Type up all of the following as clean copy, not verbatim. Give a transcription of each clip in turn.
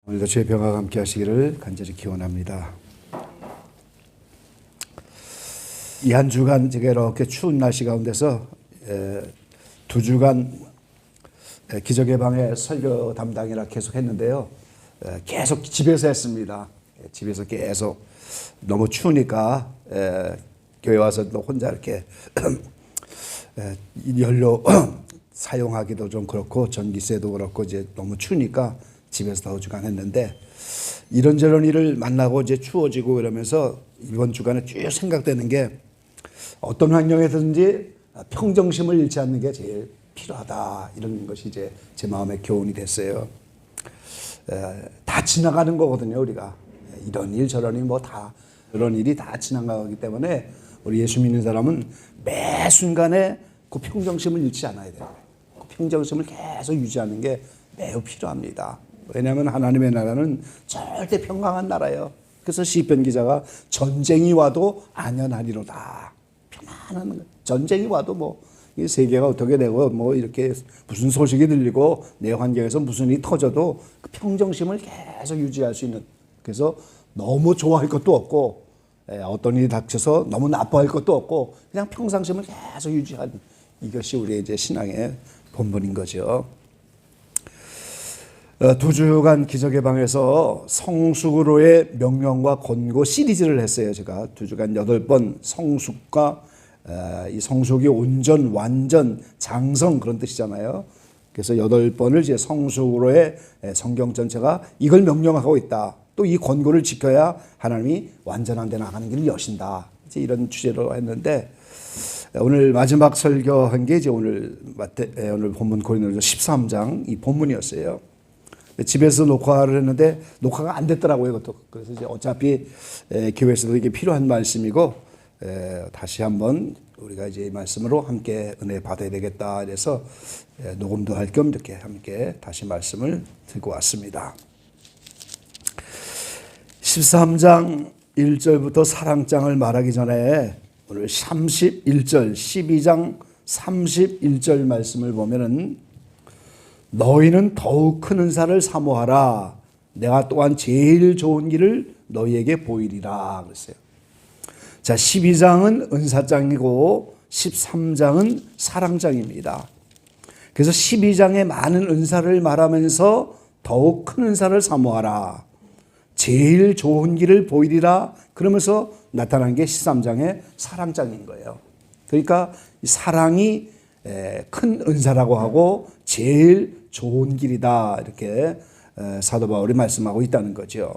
오늘도 주의 평화가 함께 하시기를 간절히 기원합니다. 이 한 주간 제가 이렇게 추운 날씨 가운데서 2주간 기적의 방에 설교 담당이라 계속 했는데요. 계속 집에서 했습니다. 집에서 계속 너무 추우니까 교회 와서 혼자 이렇게 연료 사용하기도 좀 그렇고 전기세도 그렇고 이제 너무 추우니까 집에서 2주간 했는데 이런저런 일을 만나고 이제 추워지고 이러면서 이번 주간에 쭉 생각되는 게 어떤 환경에서든지 평정심을 잃지 않는 게 제일 필요하다, 이런 것이 이제 제 마음의 교훈이 됐어요. 다 지나가는 거거든요. 우리가 이런 일 저런 일 뭐 다 그런 일이 다 지나가기 때문에 우리 예수 믿는 사람은 매 순간에 그 평정심을 잃지 않아야 돼요. 그 평정심을 계속 유지하는 게 매우 필요합니다. 왜냐하면 하나님의 나라는 절대 평강한 나라예요. 그래서 시편 기자가 전쟁이 와도 안연하리로다. 편안한, 전쟁이 와도 뭐 이 세계가 어떻게 되고 뭐 이렇게 무슨 소식이 들리고 내 환경에서 무슨 일이 터져도 그 평정심을 계속 유지할 수 있는, 그래서 너무 좋아할 것도 없고 어떤 일이 닥쳐서 너무 나빠할 것도 없고 그냥 평상심을 계속 유지하는, 이것이 우리의 이제 신앙의 본분인 거죠. 2주간 기적의 방에서 성숙으로의 명령과 권고 시리즈를 했어요. 제가 2주간 8번 성숙과 이 성숙이 온전, 완전, 장성 그런 뜻이잖아요. 그래서 8번을 이제 성숙으로의 성경 전체가 이걸 명령하고 있다. 또 이 권고를 지켜야 하나님이 완전한 데 나가는 길을 여신다. 이제 이런 주제로 했는데 오늘 마지막 설교한 게 이제 오늘 본문 고린도전서 13장 이 본문이었어요. 집에서 녹화를 했는데 녹화가 안 됐더라고요. 그것도. 그래서 이제 어차피 교회에서도 이게 필요한 말씀이고 다시 한번 우리가 이제 이 말씀으로 함께 은혜 받아야 되겠다. 그래서 녹음도 할 겸 이렇게 함께 다시 말씀을 들고 왔습니다. 13장 1절부터 사랑장을 말하기 전에 오늘 31절, 12장 31절 말씀을 보면은 너희는 더욱 큰 은사를 사모하라. 내가 또한 제일 좋은 길을 너희에게 보이리라 그랬어요. 자, 12장은 은사장이고 13장은 사랑장입니다. 그래서 12장에 많은 은사를 말하면서 더욱 큰 은사를 사모하라. 제일 좋은 길을 보이리라. 그러면서 나타난 게 13장의 사랑장인 거예요. 그러니까 사랑이 큰 은사라고 하고 제일 좋은 길이다, 이렇게 사도 바울이 말씀하고 있다는 거죠.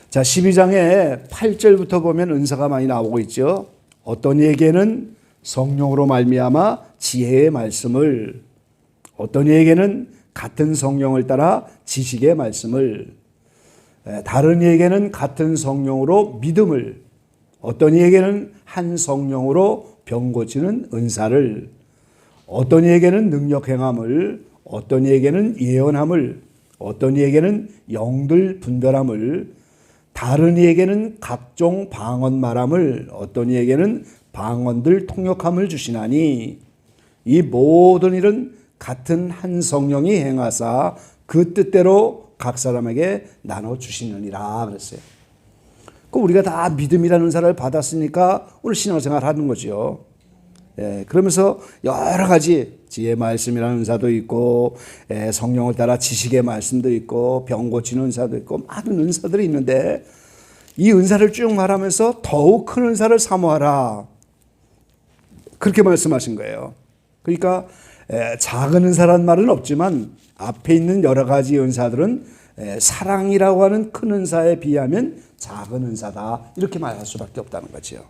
자, 12장에 8절부터 보면 은사가 많이 나오고 있죠. 어떤 이에게는 성령으로 말미암아 지혜의 말씀을, 어떤 이에게는 같은 성령을 따라 지식의 말씀을, 다른 이에게는 같은 성령으로 믿음을, 어떤 이에게는 한 성령으로 병 고치는 은사를, 어떤 이에게는 능력 행함을, 어떤 이에게는 예언함을, 어떤 이에게는 영들 분별함을, 다른 이에게는 각종 방언 말함을, 어떤 이에게는 방언들 통역함을 주시나니 이 모든 일은 같은 한 성령이 행하사 그 뜻대로 각 사람에게 나눠 주시느니라 그랬어요. 우리가 다 믿음이라는 은사를 받았으니까 오늘 신앙생활 하는 거죠. 그러면서 여러 가지 지혜의 말씀이라는 은사도 있고 성령을 따라 지식의 말씀도 있고 병 고치는 은사도 있고 많은 은사들이 있는데 이 은사를 쭉 말하면서 더욱 큰 은사를 사모하라, 그렇게 말씀하신 거예요. 그러니까 작은 은사란 말은 없지만 앞에 있는 여러 가지 은사들은 사랑이라고 하는 큰 은사에 비하면 작은 은사다, 이렇게 말할 수밖에 없다는 거죠.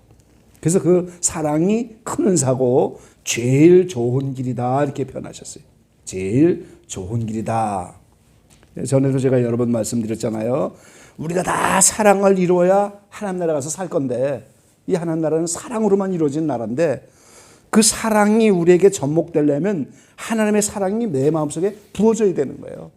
그래서 그 사랑이 큰 은사고 제일 좋은 길이다, 이렇게 표현하셨어요. 제일 좋은 길이다. 전에도 제가 여러 번 말씀드렸잖아요. 우리가 다 사랑을 이루어야 하나님 나라 가서 살 건데 이 하나님 나라는 사랑으로만 이루어진 나라인데 그 사랑이 우리에게 접목되려면 하나님의 사랑이 내 마음속에 부어져야 되는 거예요.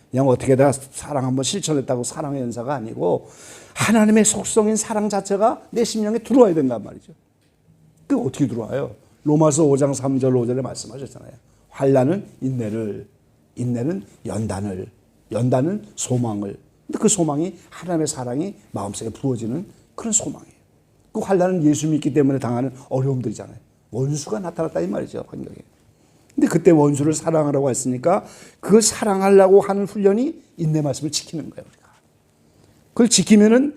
그냥 어떻게 내가 사랑 한번 실천했다고 사랑의 은사가 아니고 하나님의 속성인 사랑 자체가 내 심령에 들어와야 된단 말이죠. 그게 어떻게 들어와요? 로마서 5장 3절 5절에 말씀하셨잖아요. 환난은 인내를, 인내는 연단을, 연다는 소망을. 근데 그 소망이 하나님의 사랑이 마음속에 부어지는 그런 소망이에요. 그 환난은 예수 믿기 때문에 당하는 어려움들이잖아요. 원수가 나타났다 이 말이죠, 환경에. 근데 그때 원수를 사랑하라고 했으니까 그 사랑하려고 하는 훈련이 인내 말씀을 지키는 거예요, 우리가. 그걸 지키면은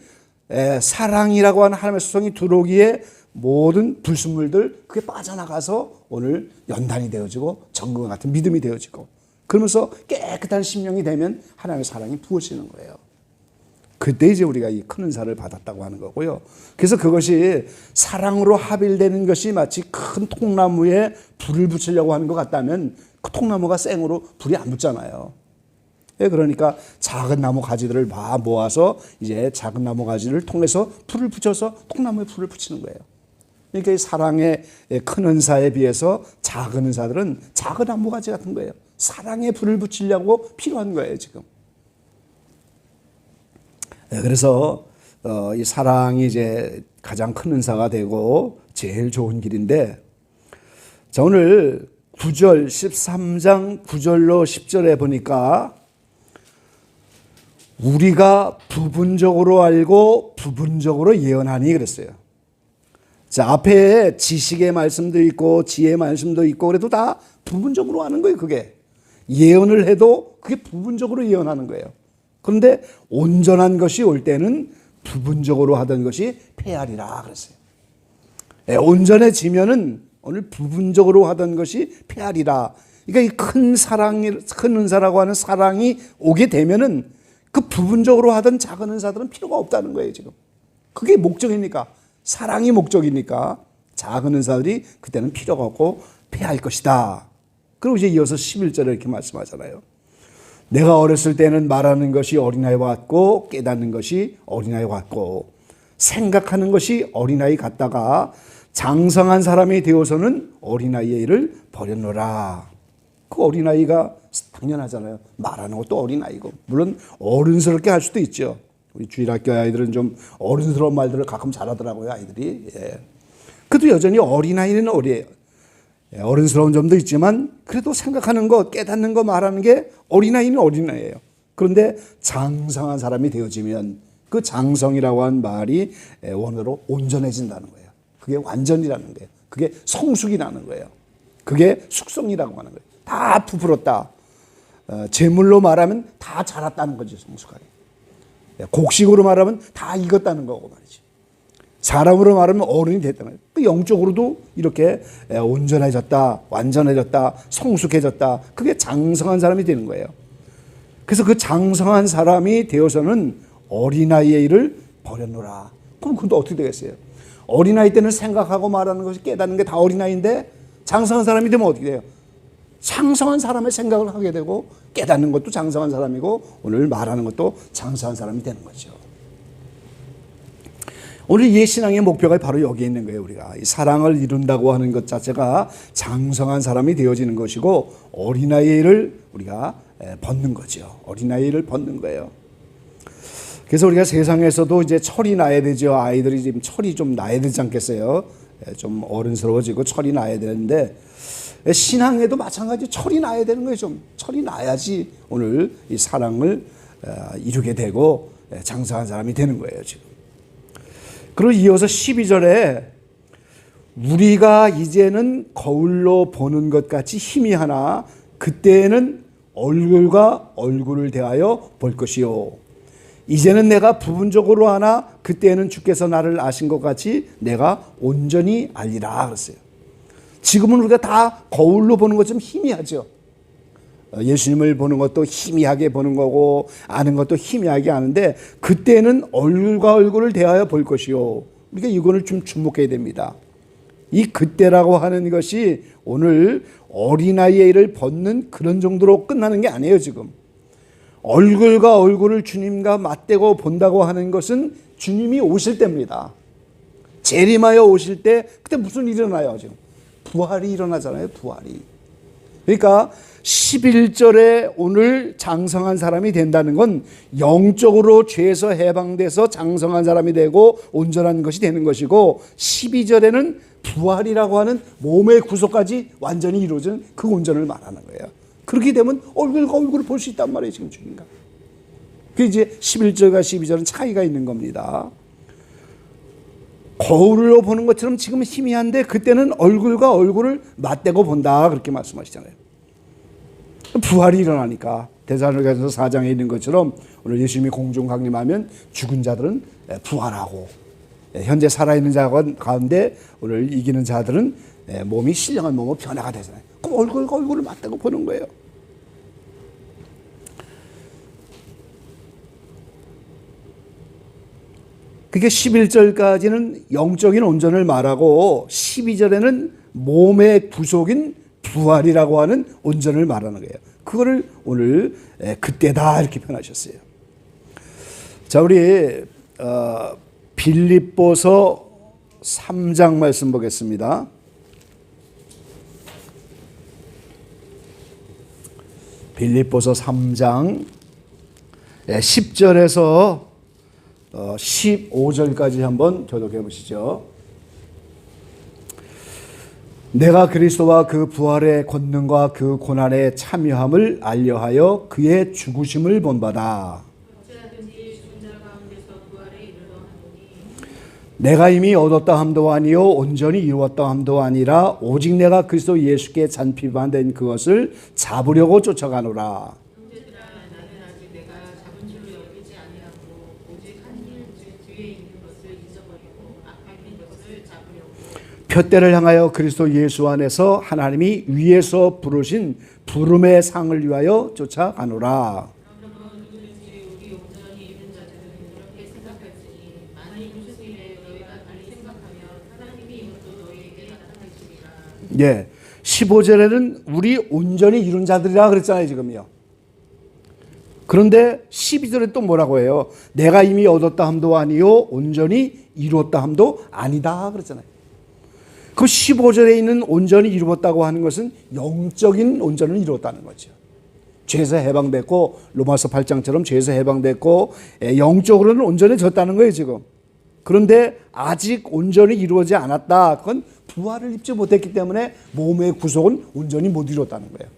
사랑이라고 하는 하나님의 수성이 들어오기에 모든 불순물들 그게 빠져나가서 오늘 연단이 되어지고 정금 같은 믿음이 되어지고 그러면서 깨끗한 심령이 되면 하나님의 사랑이 부어지는 거예요. 그때 이제 우리가 이 큰 은사를 받았다고 하는 거고요. 그래서 그것이 사랑으로 합일되는 것이 마치 큰 통나무에 불을 붙이려고 하는 것 같다면 그 통나무가 생으로 불이 안 붙잖아요. 그러니까 작은 나무 가지들을 다 모아서 이제 작은 나무 가지를 통해서 불을 붙여서 통나무에 불을 붙이는 거예요. 그러니까 이 사랑의 큰 은사에 비해서 작은 은사들은 작은 나무 가지 같은 거예요. 사랑에 불을 붙이려고 필요한 거예요, 지금. 그래서 이 사랑이 이제 가장 큰 은사가 되고 제일 좋은 길인데, 자, 오늘 9절 13장 9절로 10절에 보니까 우리가 부분적으로 알고 부분적으로 예언하니 그랬어요. 자, 앞에 지식의 말씀도 있고 지혜의 말씀도 있고 그래도 다 부분적으로 하는 거예요. 그게 예언을 해도 그게 부분적으로 예언하는 거예요. 그런데 온전한 것이 올 때는 부분적으로 하던 것이 폐하리라 그랬어요. 온전해지면은 오늘 부분적으로 하던 것이 폐하리라. 그러니까 이 큰 사랑이, 큰 은사라고 하는 사랑이 오게 되면은 그 부분적으로 하던 작은 은사들은 필요가 없다는 거예요, 지금. 그게 목적이니까. 사랑이 목적이니까 작은 은사들이 그때는 필요가 없고 폐할 것이다. 그리고 이제 이어서 11절에 이렇게 말씀하잖아요. 내가 어렸을 때는 말하는 것이 어린아이와 같고 깨닫는 것이 어린아이와 같고 생각하는 것이 어린아이 같다가 장성한 사람이 되어서는 어린아이의 일을 버렸노라. 그 어린아이가 당연하잖아요. 말하는 것도 어린아이고 물론 어른스럽게 할 수도 있죠. 우리 주일학교 아이들은 좀 어른스러운 말들을 가끔 잘하더라고요, 아이들이. 그래도 여전히 어린아이는 어리예요. 어른스러운 점도 있지만 그래도 생각하는 것, 깨닫는 것, 말하는 게 어린아이는 어린아이예요. 그런데 장성한 사람이 되어지면 그 장성이라고 한 말이 원어로 온전해진다는 거예요. 그게 완전이라는 거예요. 그게 성숙이라는 거예요. 그게 숙성이라고 하는 거예요. 다 부풀었다. 제물로 말하면 다 자랐다는 거죠, 성숙하게. 곡식으로 말하면 다 익었다는 거고 말이죠. 사람으로 말하면 어른이 됐다는 거예요. 그 영적으로도 이렇게 온전해졌다, 완전해졌다, 성숙해졌다. 그게 장성한 사람이 되는 거예요. 그래서 그 장성한 사람이 되어서는 어린아이의 일을 버렸노라. 그럼 그건 또 어떻게 되겠어요? 어린아이 때는 생각하고 말하는 것이 깨닫는 게 다 어린아이인데 장성한 사람이 되면 어떻게 돼요? 장성한 사람의 생각을 하게 되고 깨닫는 것도 장성한 사람이고 오늘 말하는 것도 장성한 사람이 되는 거죠. 오늘 이 신앙의 목표가 바로 여기에 있는 거예요. 우리가 이 사랑을 이룬다고 하는 것 자체가 장성한 사람이 되어지는 것이고 어린아이를 우리가 벗는 거죠. 어린아이를 벗는 거예요. 그래서 우리가 세상에서도 이제 철이 나야 되죠. 아이들이 지금 철이 좀 나야 되지 않겠어요? 좀 어른스러워지고 철이 나야 되는데 신앙에도 마찬가지 철이 나야 되는 거예요. 좀 철이 나야지 오늘 이 사랑을 이루게 되고 장성한 사람이 되는 거예요, 지금. 그리고 이어서 12절에 우리가 이제는 거울로 보는 것 같이 희미하나 그때에는 얼굴과 얼굴을 대하여 볼 것이요. 이제는 내가 부분적으로 하나 그때에는 주께서 나를 아신 것 같이 내가 온전히 알리라 그랬어요. 지금은 우리가 다 거울로 보는 것좀 희미하죠. 예수님을 보는 것도 희미하게 보는 거고 아는 것도 희미하게 아는데 그때는 얼굴과 얼굴을 대하여 볼 것이요. 우리가 이거를 좀 주목해야 됩니다. 이 그때라고 하는 것이 오늘 어린아이의 일을 벗는 그런 정도로 끝나는 게 아니에요. 지금 얼굴과 얼굴을 주님과 맞대고 본다고 하는 것은 주님이 오실 때입니다. 재림하여 오실 때 그때 무슨 일이 일어나요? 지금 부활이 일어나잖아요. 부활이. 그러니까 11절에 오늘 장성한 사람이 된다는 건 영적으로 죄에서 해방돼서 장성한 사람이 되고 온전한 것이 되는 것이고 12절에는 부활이라고 하는 몸의 구속까지 완전히 이루어진 그 온전을 말하는 거예요. 그렇게 되면 얼굴과 얼굴을 볼 수 있단 말이에요. 지금 주님과. 그 이제 11절과 12절은 차이가 있는 겁니다. 거울로 보는 것처럼 지금 희미한데 그때는 얼굴과 얼굴을 맞대고 본다 그렇게 말씀하시잖아요. 부활이 일어나니까 데살로니가서 4장에 있는 것처럼 오늘 예수님이 공중 강림하면 죽은 자들은 부활하고 현재 살아있는 자 가운데 오늘 이기는 자들은 몸이 신령한 몸으로 변화가 되잖아요. 그럼 얼굴과 얼굴을 맞대고 보는 거예요. 그게 11절까지는 영적인 온전을 말하고 12절에는 몸의 구속인 부활이라고 하는 온전을 말하는 거예요. 그거를 오늘 그때다 이렇게 표현하셨어요. 자, 우리 빌립보서 3장 말씀 보겠습니다. 빌립보서 3장 10절에서 15절까지 한번 교독해 보시죠. 내가 그리스도와 그 부활의 권능과 그 고난에 참여함을 알려하여 그의 죽으심을 본받아 내가 이미 얻었다 함도 아니요 온전히 이루었다 함도 아니라 오직 내가 그리스도 예수께 잔피반된 그것을 잡으려고 쫓아가노라. 표대를 향하여 그리스도 예수 안에서 하나님이 위에서 부르신 부름의 상을 위하여 쫓아가노라. 예, 15절에는 우리 온전히 이룬 자들이라 그랬잖아요 지금요. 그런데 12절에 또 뭐라고 해요? 내가 이미 얻었다 함도 아니요 온전히 이루었다 함도 아니다 그랬잖아요. 그 15절에 있는 온전히 이루었다고 하는 것은 영적인 온전을 이루었다는 거죠. 죄에서 해방됐고 로마서 8장처럼 죄에서 해방됐고 영적으로는 온전해졌다는 거예요 지금. 그런데 아직 온전히 이루어지지 않았다. 그건 부활을 입지 못했기 때문에 몸의 구속은 온전히 못 이뤘다는 거예요.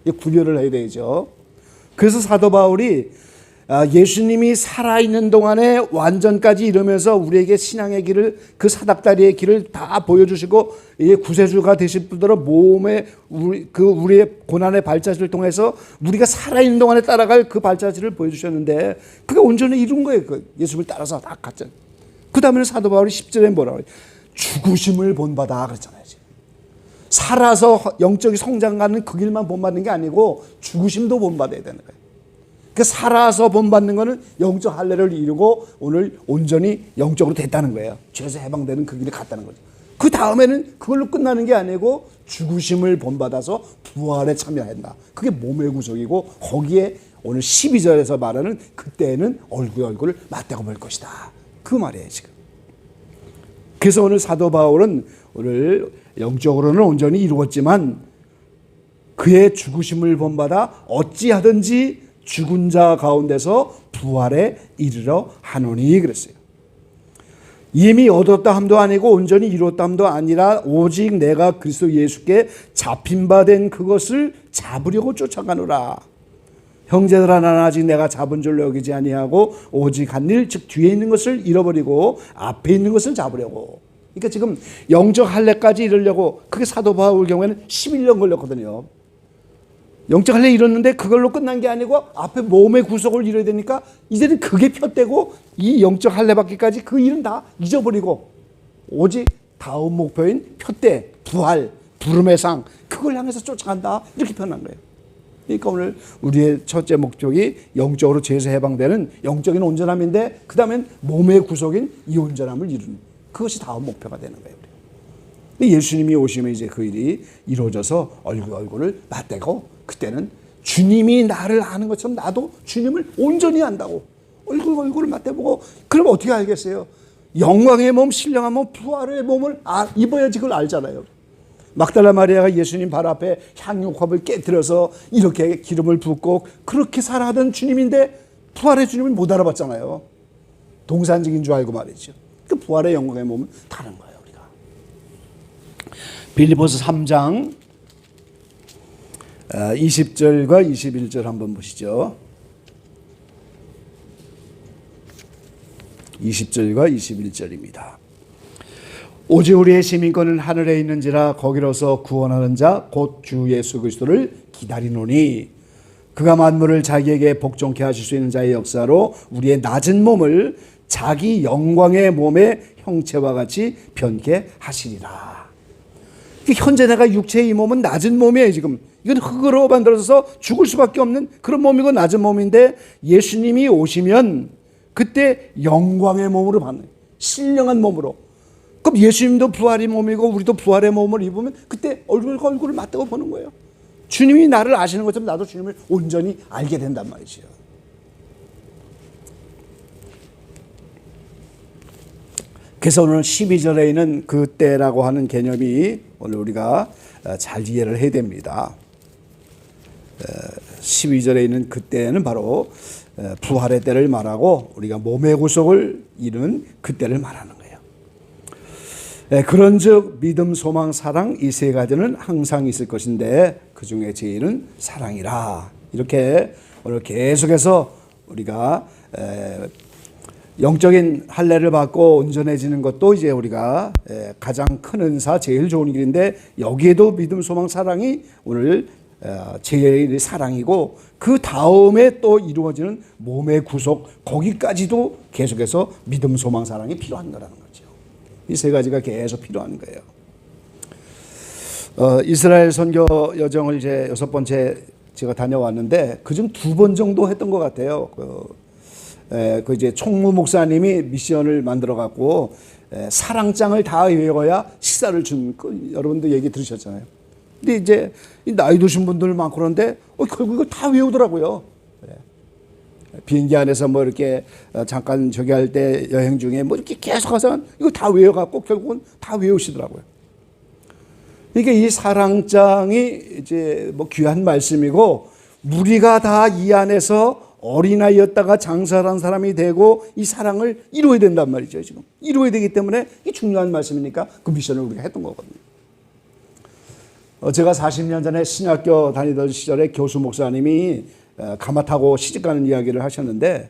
이 구별을 해야 되죠. 그래서 사도 바울이 예수님이 살아있는 동안에 완전까지 이루면서 우리에게 신앙의 길을 그 사닥다리의 길을 다 보여주시고 구세주가 되실 분들은 몸에 우리의 고난의 발자취를 통해서 우리가 살아있는 동안에 따라갈 그 발자취를 보여주셨는데 그게 온전히 이룬 거예요. 그 예수님을 따라서 다 갔잖아요. 그 다음에 사도 바울이 10절에 뭐라고 해요? 죽으심을 본받아 그랬잖아요. 살아서 영적인 성장하는 그 길만 본받는 게 아니고 죽으심도 본받아야 되는 거예요. 그 살아서 본받는 거는 영적 할례를 이루고 오늘 온전히 영적으로 됐다는 거예요. 죄에서 해방되는 그 길에 갔다는 거죠. 그 다음에는 그걸로 끝나는 게 아니고 죽으심을 본받아서 부활에 참여한다. 그게 몸의 구속이고 거기에 오늘 12절에서 말하는 그때는 얼굴을 맞대고 볼 것이다. 그 말이에요 지금. 그래서 오늘 사도 바울은 오늘 영적으로는 온전히 이루었지만 그의 죽으심을 본받아 어찌하든지 죽은 자 가운데서 부활에 이르러 하노니 그랬어요. 이미 얻었다 함도 아니고 온전히 이루었다 함도 아니라 오직 내가 그리스도 예수께 잡힌 바 된 그것을 잡으려고 쫓아가노라. 형제들아 나는 아직 내가 잡은 줄로 여기지 아니하고 오직 한 일 즉 뒤에 있는 것을 잃어버리고 앞에 있는 것을 잡으려고. 그러니까 지금 영적 할례까지 이루려고 그게 사도 바울 경우에는 11년 걸렸거든요. 영적 할례 이뤘는데 그걸로 끝난 게 아니고 앞에 몸의 구속을 이뤄야 되니까 이제는 그게 폈대고 이 영적 할례 받기까지 그 일은 다 잊어버리고 오직 다음 목표인 표대, 부활, 부름의 상 그걸 향해서 쫓아간다 이렇게 표현한 거예요. 그러니까 오늘 우리의 첫째 목적이 영적으로 죄에서 해방되는 영적인 온전함인데 그 다음엔 몸의 구속인 이 온전함을 이루는 그것이 다음 목표가 되는 거예요. 근데 예수님이 오시면 이제 그 일이 이루어져서 얼굴을 맞대고 그때는 주님이 나를 아는 것처럼 나도 주님을 온전히 안다고 얼굴을 맞대보고 그럼 어떻게 알겠어요? 영광의 몸, 신령한 몸, 부활의 몸을 입어야지 그걸 알잖아요. 막달라 마리아가 예수님 발 앞에 향유컵을 깨뜨려서 이렇게 기름을 붓고 그렇게 살아가던 주님인데 부활의 주님을 못 알아봤잖아요. 동산직인 줄 알고 말이죠. 그 부활의 영광의 몸은 다른 거예요. 우리가 빌립보서 3장 20절과 21절 한번 보시죠. 20절과 21절입니다. 오직 우리의 시민권은 하늘에 있는지라 거기로서 구원하는 자 곧 주 예수 그리스도를 기다리노니 그가 만물을 자기에게 복종케 하실 수 있는 자의 역사로 우리의 낮은 몸을 자기 영광의 몸의 형체와 같이 변케 하시리라. 현재 내가 육체의 이 몸은 낮은 몸이에요. 지금 이건 흙으로 만들어서 죽을 수밖에 없는 그런 몸이고 낮은 몸인데 예수님이 오시면 그때 영광의 몸으로 받는, 신령한 몸으로. 그럼 예수님도 부활의 몸이고 우리도 부활의 몸을 입으면 그때 얼굴과 얼굴을 맞대고 보는 거예요. 주님이 나를 아시는 것처럼 나도 주님을 온전히 알게 된단 말이죠. 그래서 오늘 12절에 있는 그때라고 하는 개념이 오늘 우리가 잘 이해를 해야 됩니다. 12절에 있는 그때는 바로 부활의 때를 말하고 우리가 몸의 구속을 이룬 그때를 말하는 거예요. 그런즉 믿음, 소망, 사랑 이 세 가지는 항상 있을 것인데 그 중에 제일은 사랑이라. 이렇게 오늘 계속해서 우리가 영적인 할례를 받고 온전해지는 것도 이제 우리가 가장 큰 은사, 제일 좋은 길인데 여기에도 믿음, 소망, 사랑이 오늘 제일 사랑이고 그 다음에 또 이루어지는 몸의 구속, 거기까지도 계속해서 믿음, 소망, 사랑이 필요한 거라는 거죠. 이 세 가지가 계속 필요한 거예요. 이스라엘 선교 여정을 이제 6번째 제가 다녀왔는데 그중 2번 정도 했던 것 같아요. 그 이제 총무 목사님이 미션을 만들어 갖고 사랑장을 다 외워야 식사를 준, 여러분도 얘기 들으셨잖아요. 근데 이제 나이 드신 분들 많고 그런데 결국 이거 다 외우더라고요. 비행기 안에서 뭐 이렇게 잠깐 저기 할 때 여행 중에 뭐 이렇게 계속 가서 이거 다 외워갖고 결국은 다 외우시더라고요. 그러니까 이 사랑장이 이제 뭐 귀한 말씀이고 우리가 다 이 안에서 어린아이였다가 장사한 사람이 되고 이 사랑을 이루어야 된단 말이죠. 지금 이루어야 되기 때문에 이게 중요한 말씀이니까 그 미션을 우리가 했던 거거든요. 제가 40년 전에 신학교 다니던 시절에 교수 목사님이 가마 타고 시집가는 이야기를 하셨는데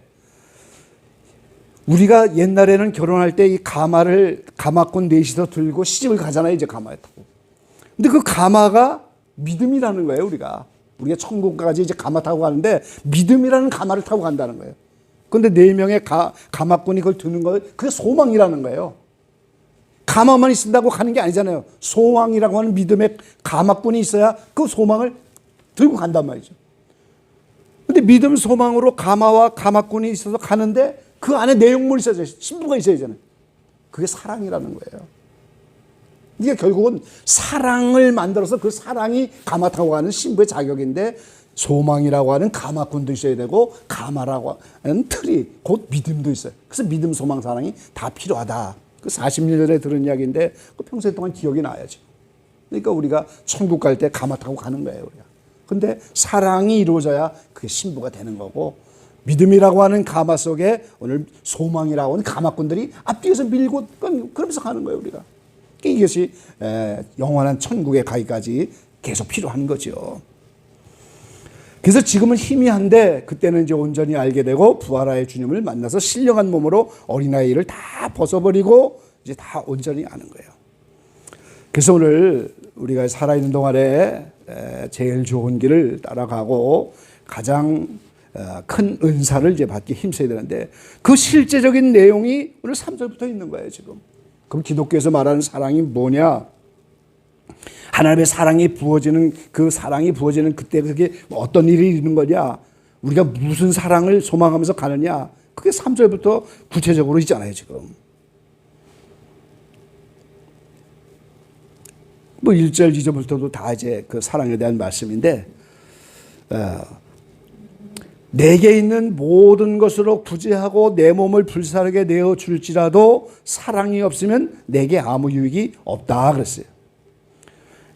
우리가 옛날에는 결혼할 때 이 가마를 가마꾼 넷이서 들고 시집을 가잖아요. 이제 가마에 타고. 근데 그 가마가 믿음이라는 거예요. 우리가 천국까지 이제 가마 타고 가는데 믿음이라는 가마를 타고 간다는 거예요. 그런데 4명의 가마꾼이 그걸 드는 거 그게 소망이라는 거예요. 가마만 있는다고 가는 게 아니잖아요. 소망이라고 하는 믿음의 가마꾼이 있어야 그 소망을 들고 간단 말이죠. 근데 믿음, 소망으로 가마와 가마꾼이 있어서 가는데 그 안에 내용물이 있어야죠. 신부가 있어야 되잖아요. 그게 사랑이라는 거예요. 이게 결국은 사랑을 만들어서 그 사랑이 가마 타고 가는 신부의 자격인데 소망이라고 하는 가마꾼도 있어야 되고 가마라고 하는 틀이 곧 믿음도 있어요. 그래서 믿음, 소망, 사랑이 다 필요하다. 그 40년 전에 들은 이야기인데 그 평생 동안 기억이 나야죠. 그러니까 우리가 천국 갈 때 가마 타고 가는 거예요. 우리가. 근데 사랑이 이루어져야 그게 신부가 되는 거고 믿음이라고 하는 가마 속에 오늘 소망이라고 하는 가마꾼들이 앞뒤에서 밀고 그러면서 가는 거예요. 우리가. 이것이 영원한 천국에 가기까지 계속 필요한 거죠. 그래서 지금은 희미한데 그때는 이제 온전히 알게 되고 부활하의 주님을 만나서 신령한 몸으로 어린아이를 다 벗어버리고 이제 다 온전히 아는 거예요. 그래서 오늘 우리가 살아있는 동안에 제일 좋은 길을 따라가고 가장 큰 은사를 이제 받기 힘써야 되는데 그 실제적인 내용이 오늘 3절부터 있는 거예요. 지금. 그럼 기독교에서 말하는 사랑이 뭐냐? 하나님의 사랑이 부어지는 그 사랑이 부어지는 그때 그게 어떤 일이 있는 거냐? 우리가 무슨 사랑을 소망하면서 가느냐? 그게 3절부터 구체적으로 있잖아요. 지금. 뭐 1절, 2절부터도 다 이제 그 사랑에 대한 말씀인데 내게 있는 모든 것으로 구제하고 내 몸을 불사르게 내어 줄지라도 사랑이 없으면 내게 아무 유익이 없다 그랬어요.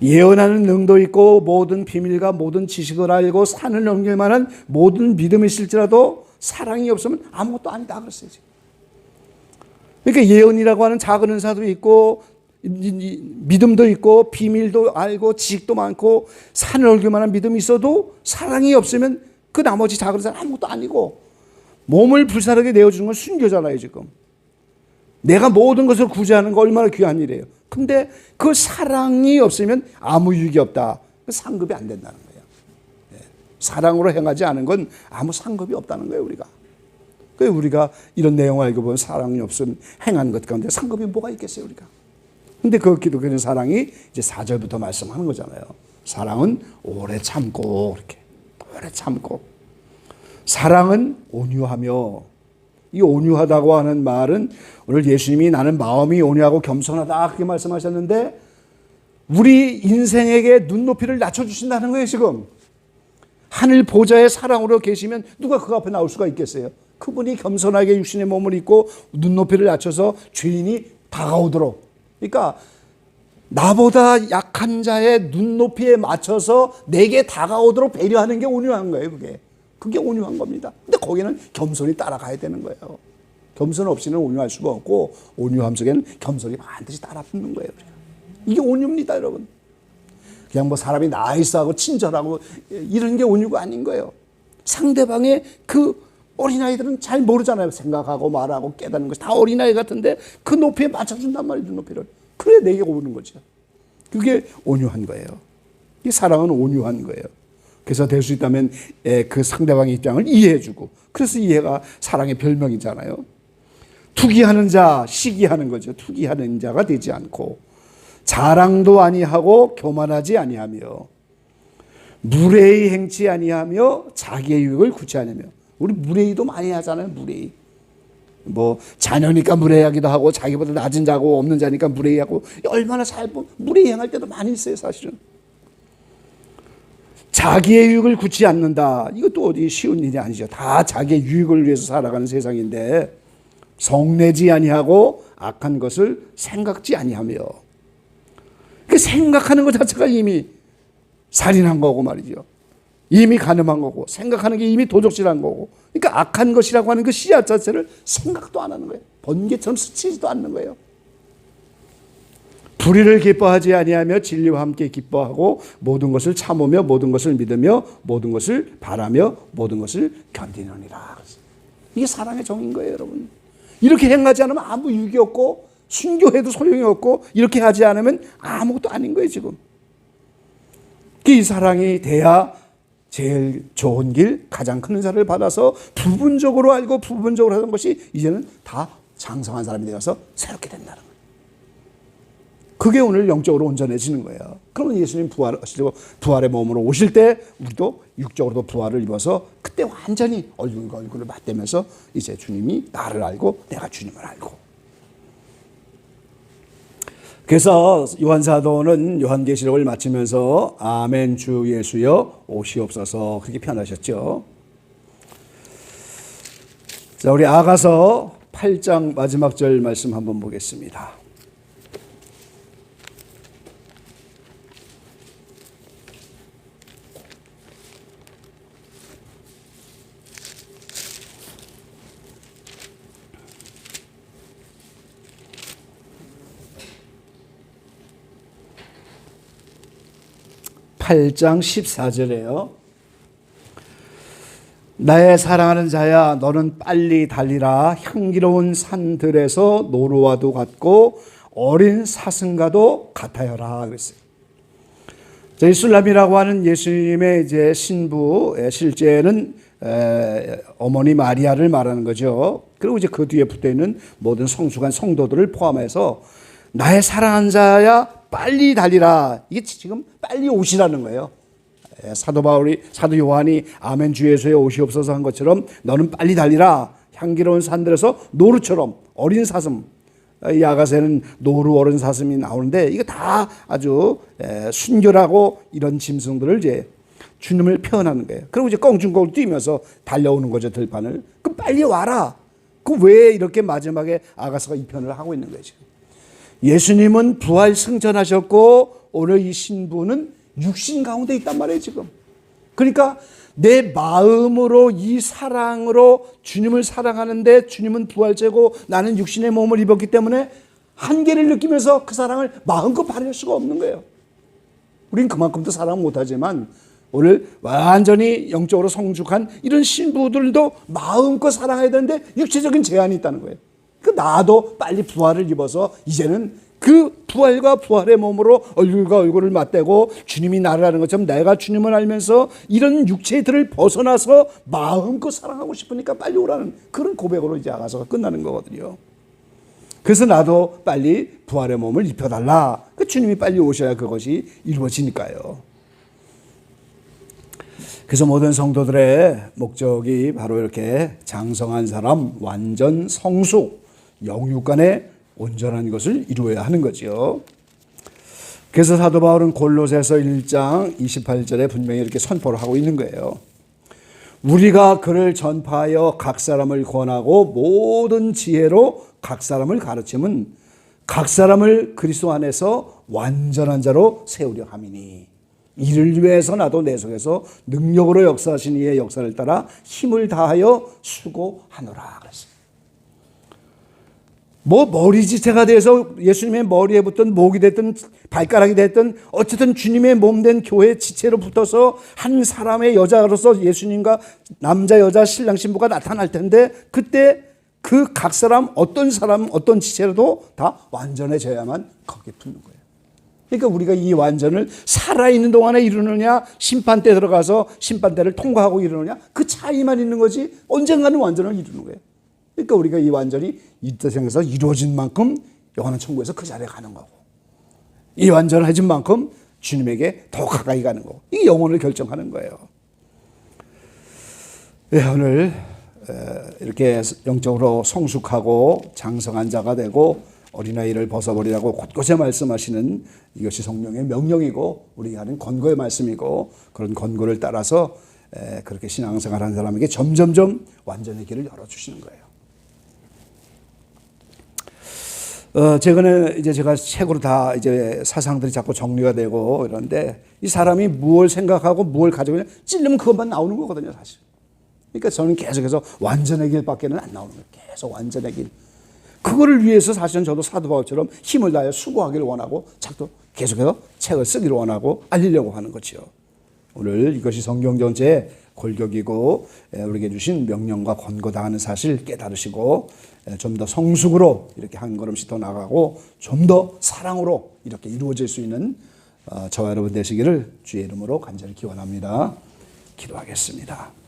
예언하는 능도 있고 모든 비밀과 모든 지식을 알고 산을 넘길 만한 모든 믿음이 있을지라도 사랑이 없으면 아무것도 아니다 그랬어요. 그러니까 예언이라고 하는 작은 은사도 있고 믿음도 있고 비밀도 알고 지식도 많고 산을 넘길 만한 믿음이 있어도 사랑이 없으면 그 나머지 작은 사람 아무것도 아니고 몸을 불사르게 내어주는 건 순교잖아요. 지금 내가 모든 것을 구제하는 거 얼마나 귀한 일이에요. 근데 그 사랑이 없으면 아무 유익이 없다. 상급이 안 된다는 거예요. 사랑으로 행하지 않은 건 아무 상급이 없다는 거예요, 우리가. 그래서 우리가 이런 내용을 알고 보면 사랑이 없으면 행하는 것 가운데 상급이 뭐가 있겠어요, 우리가. 근데 그 기독교적인 사랑이 이제 4절부터 말씀하는 거잖아요. 사랑은 오래 참고, 이렇게. 오래 참고. 사랑은 온유하며, 이 온유하다고 하는 말은 오늘 예수님이 나는 마음이 온유하고 겸손하다 그렇게 말씀하셨는데 우리 인생에게 눈높이를 낮춰주신다는 거예요. 지금 하늘 보좌의 사랑으로 계시면 누가 그 앞에 나올 수가 있겠어요. 그분이 겸손하게 육신의 몸을 입고 눈높이를 낮춰서 죄인이 다가오도록, 그러니까 나보다 약한 자의 눈높이에 맞춰서 내게 다가오도록 배려하는 게 온유한 거예요. 그게 온유한 겁니다. 근데 거기는 겸손이 따라가야 되는 거예요. 겸손 없이는 온유할 수가 없고 온유함 속에는 겸손이 반드시 따라붙는 거예요. 이게 온유입니다, 여러분. 그냥 뭐 사람이 나이스하고 친절하고 이런 게 온유가 아닌 거예요. 상대방의 그 어린아이들은 잘 모르잖아요. 생각하고 말하고 깨닫는 것이 다 어린아이 같은데 그 높이에 맞춰준단 말이에요, 눈높이를. 그래 내게 오는 거죠. 그게 온유한 거예요. 이 사랑은 온유한 거예요. 그래서 될 수 있다면 그 상대방의 입장을 이해해주고, 그래서 이해가 사랑의 별명이잖아요. 투기하는 자, 시기하는 거죠. 투기하는 자가 되지 않고 자랑도 아니하고 교만하지 아니하며 무례히 행치 아니하며 자기의 유익을 구취하냐며. 우리 무례히도 많이 하잖아요. 무례히. 뭐 자녀니까 무례하기도 하고 자기보다 낮은 자고 없는 자니까 무례히하고 얼마나 무례히 행할 때도 많이 있어요, 사실은. 자기의 유익을 굳지 않는다. 이것도 어디 쉬운 일이 아니죠. 다 자기의 유익을 위해서 살아가는 세상인데 성내지 아니하고 악한 것을 생각지 아니하며. 그 생각하는 것 자체가 이미 살인한 거고 말이죠. 이미 간음한 거고 생각하는 게 이미 도적질한 거고. 그러니까 악한 것이라고 하는 그 씨앗 자체를 생각도 안 하는 거예요. 번개처럼 스치지도 않는 거예요. 불의를 기뻐하지 아니하며 진리와 함께 기뻐하고 모든 것을 참으며 모든 것을 믿으며 모든 것을 바라며 모든 것을 견디느니라. 이게 사랑의 정인 거예요, 여러분. 이렇게 행하지 않으면 아무 유익이 없고 순교해도 소용이 없고 이렇게 하지 않으면 아무것도 아닌 거예요, 지금. 이 사랑이 돼야 제일 좋은 길, 가장 큰 은사를 받아서 부분적으로 알고 부분적으로 하던 것이 이제는 다 장성한 사람이 되어서 새롭게 된다는 거예요. 그게 오늘 영적으로 온전해지는 거예요. 그러면 예수님 부활하시고 부활의 몸으로 오실 때 우리도 육적으로도 부활을 입어서 그때 완전히 얼굴과 얼굴을 맞대면서 이제 주님이 나를 알고 내가 주님을 알고. 그래서 요한사도는 요한계시록을 마치면서 아멘 주 예수여 오시옵소서 그렇게 표현하셨죠. 자, 우리 아가서 8장 마지막 절 말씀 한번 보겠습니다. (8장 14절에요) 나의 사랑하는 자야 너는 빨리 달리라. 향기로운 산들에서 노루와도 같고 어린 사슴과도 같아여라 그랬어요. 이 술람이라고 하는 예수님의 이제 신부, 실제는 어머니 마리아를 말하는 거죠. 그리고 이제 그 뒤에 붙어 있는 모든 성숙한 성도들을 포함해서 나의 사랑하는 자야 빨리 달리라. 이게 지금 빨리 오시라는 거예요. 사도 요한이 아멘 주 예수여 오시옵소서 한 것처럼 너는 빨리 달리라. 향기로운 산들에서 노루처럼 어린 사슴. 이 아가서에는 노루 어린 사슴이 나오는데 이거 다 아주 순결하고 이런 짐승들을 이제 주님을 표현하는 거예요. 그리고 이제 껑충껑 뛰면서 달려오는 거죠, 들판을. 그럼 빨리 와라. 그 왜 이렇게 마지막에 아가서가 이 표현을 하고 있는 거죠. 예수님은 부활 승천하셨고 오늘 이 신부는 육신 가운데 있단 말이에요, 지금. 그러니까 내 마음으로 이 사랑으로 주님을 사랑하는데 주님은 부활제고 나는 육신의 몸을 입었기 때문에 한계를 느끼면서 그 사랑을 마음껏 발휘할 수가 없는 거예요. 우린 그만큼도 사랑 못하지만 오늘 완전히 영적으로 성숙한 이런 신부들도 마음껏 사랑해야 되는데 육체적인 제한이 있다는 거예요. 그 나도 빨리 부활을 입어서 이제는 그 부활과 부활의 몸으로 얼굴과 얼굴을 맞대고 주님이 나를 아는 것처럼 내가 주님을 알면서 이런 육체의 틀을 벗어나서 마음껏 사랑하고 싶으니까 빨리 오라는 그런 고백으로 이제 아가서가 끝나는 거거든요. 그래서 나도 빨리 부활의 몸을 입혀달라. 그 주님이 빨리 오셔야 그것이 이루어지니까요. 그래서 모든 성도들의 목적이 바로 이렇게 장성한 사람, 완전 성수, 영육 간의 온전한 것을 이루어야 하는 거지요. 그래서 사도 바울은 골로새서 1장 28절에 분명히 이렇게 선포를 하고 있는 거예요. 우리가 그를 전파하여 각 사람을 권하고 모든 지혜로 각 사람을 가르침은 각 사람을 그리스도 안에서 완전한 자로 세우려 함이니 이를 위해서 나도 내 속에서 능력으로 역사하신 이의 역사를 따라 힘을 다하여 수고하노라 그랬어요. 뭐 머리지체가 돼서 예수님의 머리에 붙던 목이 됐든 발가락이 됐든 어쨌든 주님의 몸된 교회 지체로 붙어서 한 사람의 여자로서 예수님과 남자 여자 신랑 신부가 나타날 텐데 그때 그 각 사람 어떤 지체로도 다 완전해져야만 거기에 붙는 거예요. 그러니까 우리가 이 완전을 살아있는 동안에 이루느냐 심판 때 들어가서 심판대를 통과하고 이루느냐 그 차이만 있는 거지 언젠가는 완전을 이루는 거예요. 그러니까 우리가 이 완전이 이 세상에서 이루어진 만큼 영원한 천국에서 그 자리에 가는 거고 이 완전해진 만큼 주님에게 더 가까이 가는 거고 이게 영혼을 결정하는 거예요. 네, 오늘 이렇게 영적으로 성숙하고 장성한 자가 되고 어린아이를 벗어버리라고 곳곳에 말씀하시는 이것이 성령의 명령이고 우리가 하는 권고의 말씀이고 그런 권고를 따라서 그렇게 신앙생활하는 사람에게 점점점 완전의 길을 열어주시는 거예요. 최근에 이제 제가 책으로 다 이제 사상들이 자꾸 정리가 되고 이런데 이 사람이 무엇을 생각하고 무엇을 가지고 있냐 찔르면 그것만 나오는 거거든요, 사실. 그러니까 저는 계속해서 완전의 길밖에는 안 나오는 거예요. 계속 완전의 길. 그거를 위해서 사실은 저도 사도 바울처럼 힘을 다해 수고하기를 원하고 자꾸 계속해서 책을 쓰기를 원하고 알리려고 하는 거죠. 오늘 이것이 성경 전체의 골격이고 우리에게 주신 명령과 권고당하는 사실 깨달으시고 좀 더 성숙으로 이렇게 한 걸음씩 더 나가고 좀 더 사랑으로 이렇게 이루어질 수 있는 저와 여러분 되시기를 주의 이름으로 간절히 기원합니다. 기도하겠습니다.